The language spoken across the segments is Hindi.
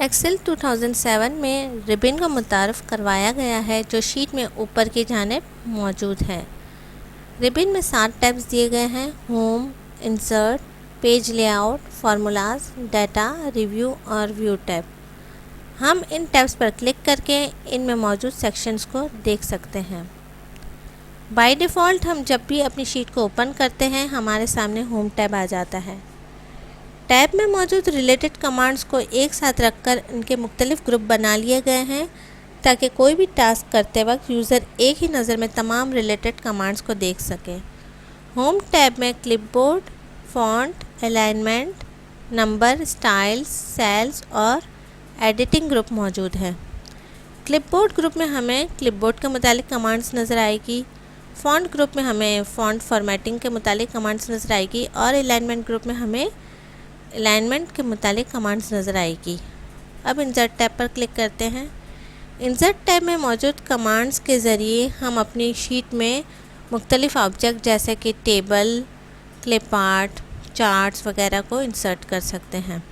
एक्सेल 2007 में रिबन को मुतारफ़ करवाया गया है जो शीट में ऊपर की जानिब मौजूद है। रिबन में 7 टैब्स दिए गए हैं: home, insert, page layout, formulas, data, review और व्यू टैब। हम इन टैब्स पर क्लिक करके इनमें मौजूद सेक्शंस को देख सकते हैं। बाय डिफ़ॉल्ट हम जब भी अपनी शीट को ओपन करते हैं हमारे सामने होम टैब आ जाता है। टैब में मौजूद रिलेटेड कमांड्स को एक साथ रखकर इनके मुख्तलिफ ग्रुप बना लिए गए हैं ताकि कोई भी टास्क करते वक्त यूज़र एक ही नज़र में तमाम रिलेटेड कमांड्स को देख सके। होम टैब में clipboard, font, alignment, number, styles, cells और एडिटिंग ग्रुप मौजूद है। क्लिपबोर्ड ग्रुप में हमें क्लिपबोर्ड के मुतालिक कमांड्स नज़र आएगी। फ़ॉन्ट ग्रुप में हमें फ़ॉन्ट फॉर्मेटिंग के मुतालिक कमांड्स नज़र आएगी और अलाइनमेंट ग्रुप में हमें अलाइनमेंट के मुतालिक कमांड्स नज़र आएगी। अब इंसर्ट टैब पर क्लिक करते हैं। इंसर्ट टैब में मौजूद कमांड्स के ज़रिए हम अपनी शीट में मुख्तलिफ ऑब्जेक्ट जैसे कि टेबल, क्लिप आर्ट, चार्ट्स वगैरह को इंसर्ट कर सकते हैं।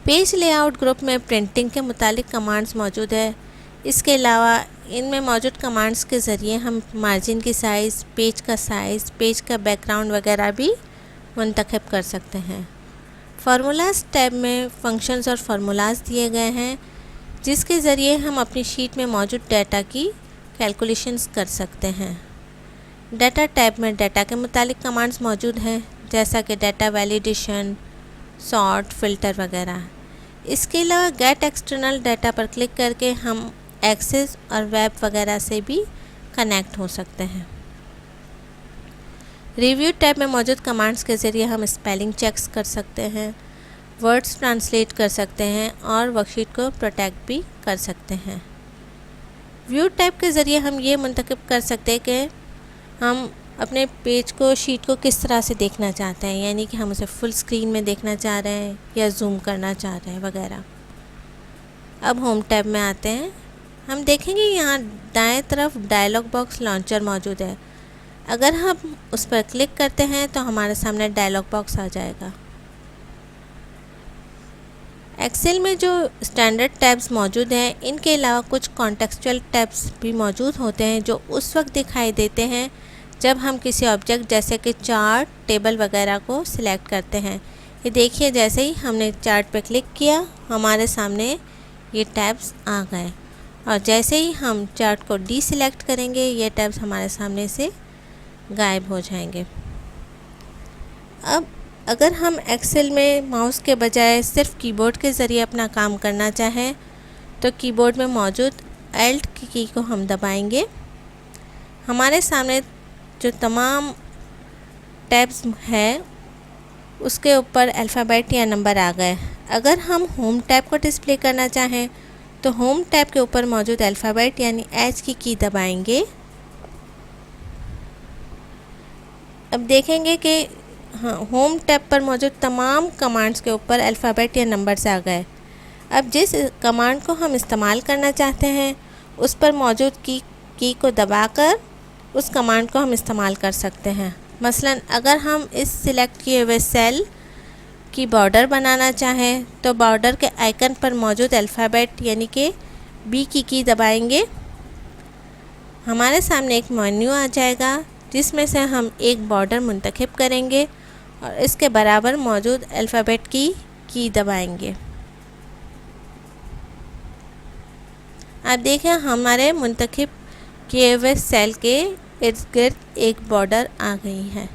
पेज लेआउट ग्रुप में प्रिंटिंग के मुतालिक कमांड्स मौजूद है। इसके अलावा इनमें मौजूद कमांड्स के ज़रिए हम मार्जिन की साइज़, पेज का बैकग्राउंड वगैरह भी मुंतखब कर सकते हैं। फार्मूलाज टैब में फंक्शंस और फार्मूलाज दिए गए हैं जिसके ज़रिए हम अपनी शीट में मौजूद डाटा की कैलकुलेशंस कर सकते हैं। डाटा टैब में डाटा के मुतालिक कमांड्स मौजूद हैं जैसा कि डाटा वैलिडेशन, सॉर्ट, फ़िल्टर वगैरह। इसके अलावा गेट एक्सटर्नल डाटा पर क्लिक करके हम एक्सेस और वेब वगैरह से भी कनेक्ट हो सकते हैं। रिव्यू टैब में मौजूद कमांड्स के ज़रिए हम स्पेलिंग चेक्स कर सकते हैं, वर्ड्स ट्रांसलेट कर सकते हैं और वर्कशीट को प्रोटेक्ट भी कर सकते हैं। व्यू टैब के ज़रिए हम ये मुंतखब कर सकते हैं कि हम अपने पेज को, शीट को किस तरह से देखना चाहते हैं, यानी कि हम उसे फुल स्क्रीन में देखना चाह रहे हैं या जूम करना चाह रहे हैं वगैरह। अब होम टैब में आते हैं। हम देखेंगे यहाँ दाएं तरफ डायलॉग बॉक्स लॉन्चर मौजूद है। अगर हम उस पर क्लिक करते हैं तो हमारे सामने डायलॉग बॉक्स आ जाएगा। एक्सेल में जो स्टैंडर्ड टैब्स मौजूद हैं इनके अलावा कुछ कॉन्टेक्सचुअल टैब्स भी मौजूद होते हैं जो उस वक्त दिखाई देते हैं जब हम किसी ऑब्जेक्ट जैसे कि चार्ट, टेबल वगैरह को सिलेक्ट करते हैं। ये देखिए, जैसे ही हमने चार्ट पर क्लिक किया हमारे सामने ये टैब्स आ गए और जैसे ही हम चार्ट को डीसिलेक्ट करेंगे ये टैब्स हमारे सामने से गायब हो जाएंगे। अब अगर हम एक्सेल में माउस के बजाय सिर्फ कीबोर्ड के ज़रिए अपना काम करना चाहें तो कीबोर्ड में मौजूद Alt की को हम दबाएंगे। हमारे सामने जो तमाम टैब्स हैं उसके ऊपर अल्फ़ाबेट या नंबर आ गए। अगर हम होम टैब को डिस्प्ले करना चाहें तो होम टैब के ऊपर मौजूद अल्फ़ाबेट यानी H की दबाएंगे। अब देखेंगे कि होम टैब पर मौजूद तमाम कमांड्स के ऊपर अल्फ़ाबेट या नंबर्स आ गए। अब जिस कमांड को हम इस्तेमाल करना चाहते हैं उस पर मौजूद की को दबाकर उस कमांड को हम इस्तेमाल कर सकते हैं। मसलन अगर हम इस सिलेक्ट किए हुए सेल की बॉर्डर बनाना चाहें तो बॉर्डर के आइकन पर मौजूद अल्फ़ाबेट यानी कि B की दबाएंगे। हमारे सामने एक मेन्यू आ जाएगा जिसमें से हम एक बॉर्डर मुंतखब करेंगे और इसके बराबर मौजूद अल्फ़ाबेट की दबाएंगे। आप देखें हमारे मुंतखब किए हुए सेल के इर्द गिर्द एक बॉर्डर आ गई है।